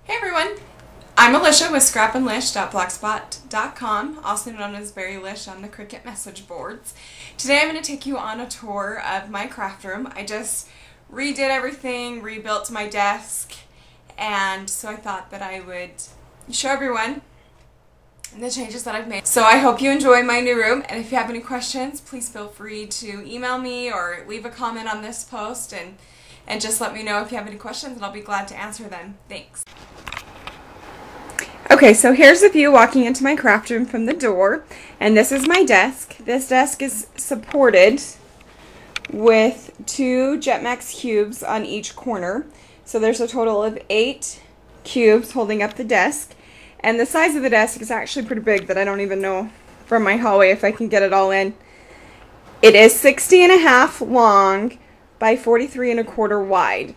Hey everyone, I'm Alicia with scrapandlish.blogspot.com, also known as Berry Lish on the Cricut message boards. Today I'm going to take you on a tour of my craft room. I just redid everything, rebuilt my desk, and so I thought that I would show everyone the changes that I've made. So I hope you enjoy my new room, and if you have any questions, please feel free to email me or leave a comment on this post and just let me know if you have any questions and I'll be glad to answer them. Thanks. Okay, so here's a view walking into my craft room from the door, and this is my desk. This desk is supported with 2 Jetmax cubes on each corner. So there's a total of 8 cubes holding up the desk, and the size of the desk is actually pretty big that I don't even know from my hallway if I can get it all in. It is 60.5 long by 43.25 wide.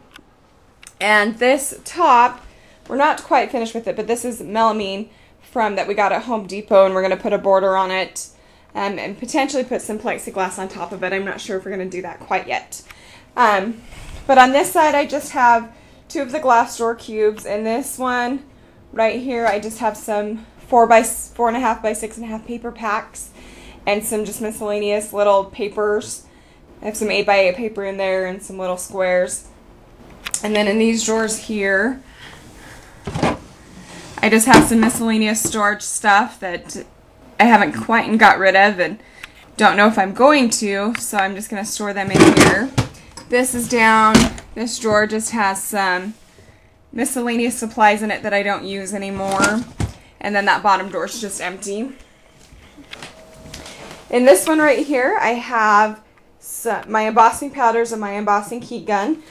And this top, we're not quite finished with it, but this is melamine that we got at Home Depot, and we're going to put a border on it and potentially put some plexiglass on top of it. I'm not sure if we're going to do that quite yet. But on this side, I just have 2 of the glass door cubes, and this one right here, I just have some 4.5 by 6.5 paper packs and some just miscellaneous little papers. I have some 8x8 paper in there and some little squares. And then in these drawers here, I just have some miscellaneous storage stuff that I haven't quite got rid of and don't know if I'm going to, so I'm just going to store them in here. This is down. This drawer just has some miscellaneous supplies in it that I don't use anymore. And then that bottom drawer is just empty. In this one right here, I have my embossing powders and my embossing heat gun.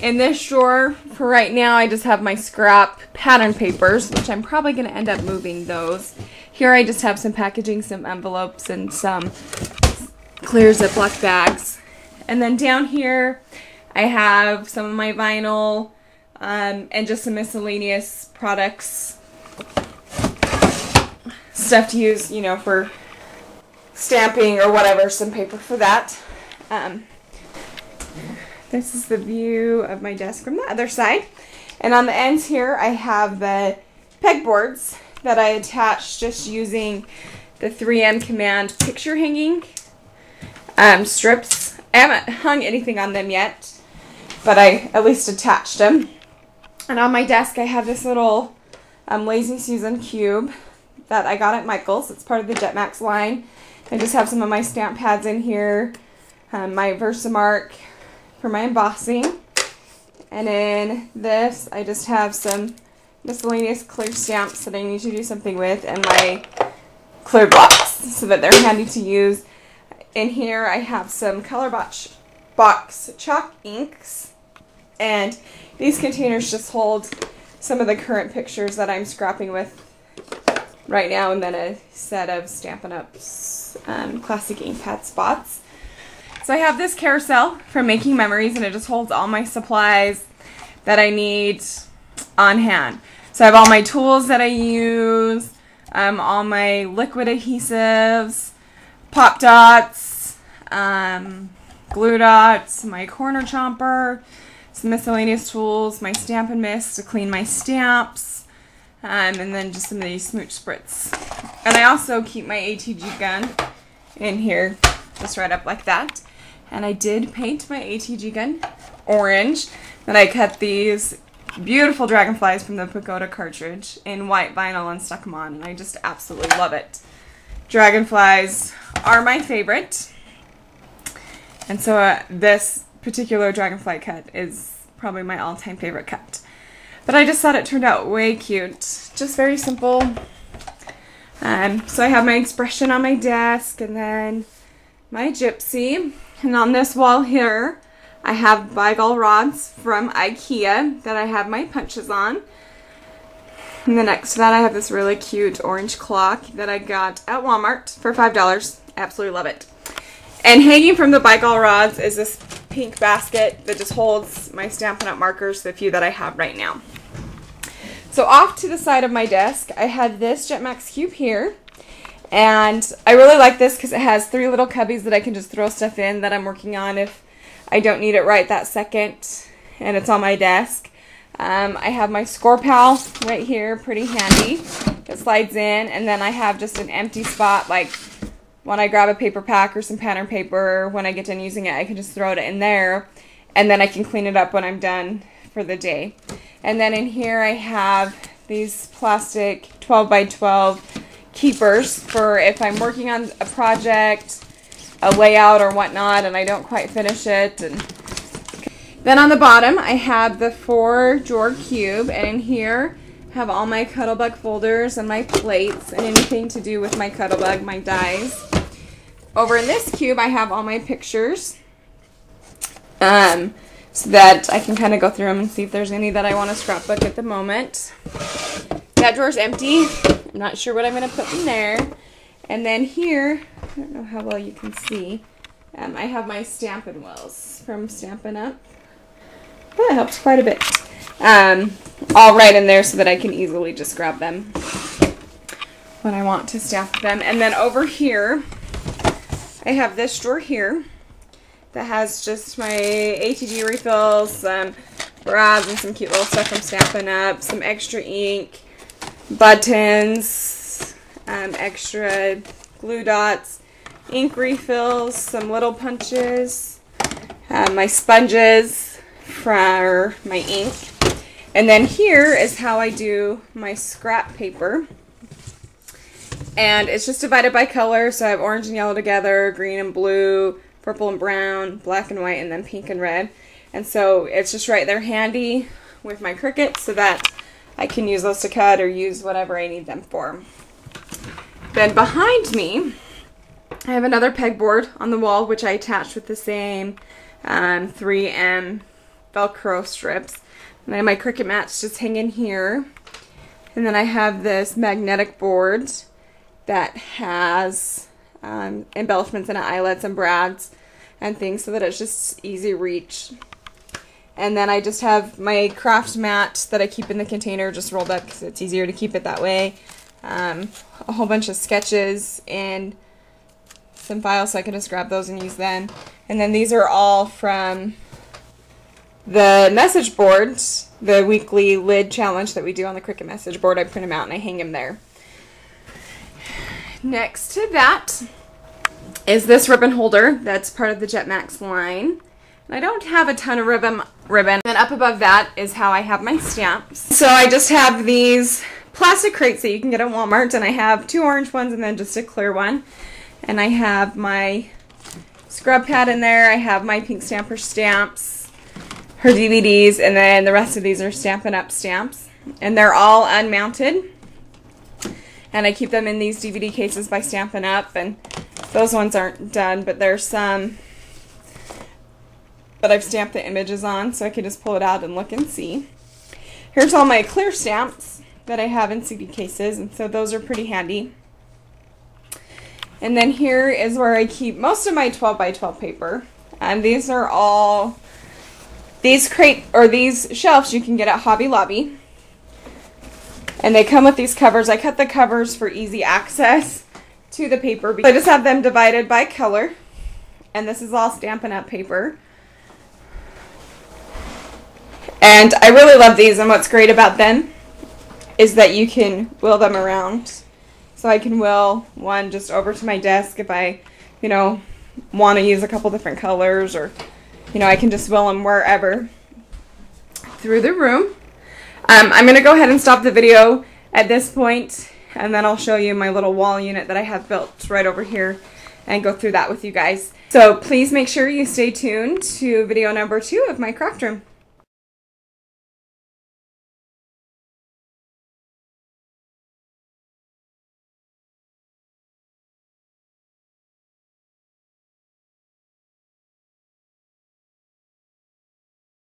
In this drawer, for right now, I just have my scrap pattern papers, which I'm probably going to end up moving those. Here I just have some packaging, some envelopes, and some clear Ziploc bags. And then down here, I have some of my vinyl and just some miscellaneous products. Stuff to use, you know, for stamping or whatever, some paper for that. This is the view of my desk from the other side. And on the ends here, I have the pegboards that I attached just using the 3M Command picture hanging strips. I haven't hung anything on them yet, but I at least attached them. And on my desk, I have this little Lazy Susan cube that I got at Michael's. It's part of the Jetmax line. I just have some of my stamp pads in here, my Versamark for my embossing, and in this I just have some miscellaneous clear stamps that I need to do something with, and my clear blocks so that they're handy to use. In here I have some Color Box chalk inks, and these containers just hold some of the current pictures that I'm scrapping with right now, and then a set of Stampin' Up's classic ink pad spots. So I have this carousel from Making Memories, and it just holds all my supplies that I need on hand. So I have all my tools that I use, all my liquid adhesives, pop dots, glue dots, my corner chomper, some miscellaneous tools, my Stampin' Mist to clean my stamps, and then just some of these smooch spritz. And I also keep my ATG gun in here, just right up like that. And I did paint my ATG gun orange. Then I cut these beautiful dragonflies from the Pagoda cartridge in white vinyl and stuck them on, and I just absolutely love it. Dragonflies are my favorite. And so this particular dragonfly cut is probably my all-time favorite cut. But I just thought it turned out way cute. Just very simple. So I have my expression on my desk, and then my gypsy. And on this wall here, I have Bygall rods from IKEA that I have my punches on. And then next to that, I have this really cute orange clock that I got at Walmart for $5. Absolutely love it. And hanging from the Bygall rods is this pink basket that just holds my Stampin' Up markers, the few that I have right now. So off to the side of my desk, I have this Jetmax cube here. And I really like this because it has 3 little cubbies that I can just throw stuff in that I'm working on if I don't need it right that second and it's on my desk. I have my Score Pal right here, pretty handy. It slides in, and then I have just an empty spot, like when I grab a paper pack or some pattern paper, when I get done using it, I can just throw it in there, and then I can clean it up when I'm done for the day. And then in here I have these plastic 12 by 12 keepers for if I'm working on a project, a layout or whatnot, and I don't quite finish it. And then on the bottom I have the 4-drawer cube, and in here I have all my Cuttlebug folders and my plates and anything to do with my Cuttlebug, my dies. Over in this cube I have all my pictures, so that I can kind of go through them and see if there's any that I want to scrapbook at the moment. That drawer's empty. I'm not sure what I'm going to put in there. And then here, I don't know how well you can see, I have my Stampin' Wills from Stampin' Up. Oh, that helps quite a bit. All right in there so that I can easily just grab them when I want to stamp them. And then over here, I have this drawer here that has just my ATG refills, some brads, and some cute little stuff from Stampin' Up, some extra ink, buttons, extra glue dots, ink refills, some little punches, my sponges for my ink. And then here is how I do my scrap paper. And it's just divided by color, so I have orange and yellow together, green and blue, purple and brown, black and white, and then pink and red. And so it's just right there handy with my Cricut so that I can use those to cut or use whatever I need them for. Then behind me, I have another pegboard on the wall, which I attached with the same 3M Velcro strips. And I have my Cricut mats just hanging here. And then I have this magnetic board that has embellishments and eyelets and brads and things so that it's just easy reach. And then I just have my craft mat that I keep in the container just rolled up because it's easier to keep it that way. A whole bunch of sketches and some files so I can just grab those and use them. And then these are all from the message boards, the weekly lid challenge that we do on the Cricut message board. I print them out and I hang them there. Next to that is this ribbon holder that's part of the Jetmax line. And I don't have a ton of ribbon. And up above that is how I have my stamps. So I just have these plastic crates that you can get at Walmart, and I have 2 orange ones and then just a clear one. And I have my scrub pad in there. I have my Pink Stamper stamps, her DVDs, and then the rest of these are Stampin' Up stamps. And they're all unmounted. And I keep them in these DVD cases by Stampin' Up, and those ones aren't done, but there's some that I've stamped the images on, so I can just pull it out and look and see. Here's all my clear stamps that I have in CD cases, and so those are pretty handy. And then here is where I keep most of my 12 by 12 paper. And these are all, these shelves you can get at Hobby Lobby. And they come with these covers. I cut the covers for easy access to the paper. I just have them divided by color. And this is all Stampin' Up paper. And I really love these, and what's great about them is that you can wheel them around. So I can wheel one just over to my desk if I, want to use a couple different colors, or, I can just wheel them wherever through the room. I'm going to go ahead and stop the video at this point, and then I'll show you my little wall unit that I have built right over here and go through that with you guys. So please make sure you stay tuned to video number 2 of my craft room.